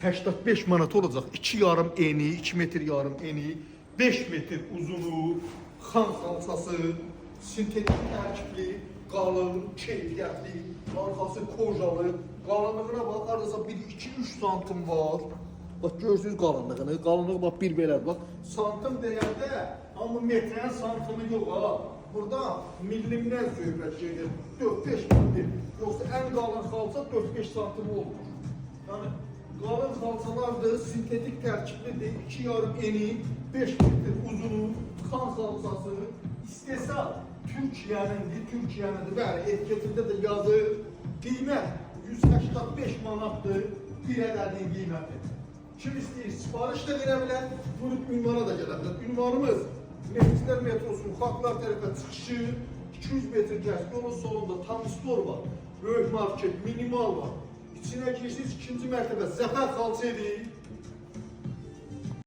85 manat olacaq. 2,5 eni, 2 metr yarım eni, 5 metr uzunu, xan xalçası, sintetik tərkibli, qalın, keyfiyyətli, arxası kojalı, qalınlığına bax, haradasa 1-2-3 santim var. Bax, görürsünüz qalınlığını, qalınlığı bax, bir belə, bax, santim deyəndə, amma metrənin santimi yox, ha. Burada millimdən söhbət gedir, 4-5 millim, yoxsa ən qalın xalça 4-5 santim olur. Yəni, qalın xalçalardır, sintetik tərkiblidir, 2,5 eni, 5 metr uzunu, xan xalçası, istehsal Türkiyənindir, bəli, etiketində də yazır, qiymət 185 manatdır, bir ədədin qiyməti. Kim istəyir, sipariş də verə bilər, buyurub ünvana da gələ bilər. Ünvanımız Mehmetçilər metrosunun Xalqlar tərəfə çıxışı, 200 metr gəz, yolun solunda tam store var, böyük market, minimal var. İçinə girsiniz, ikinci mərtəbə Zəfər xalça edir.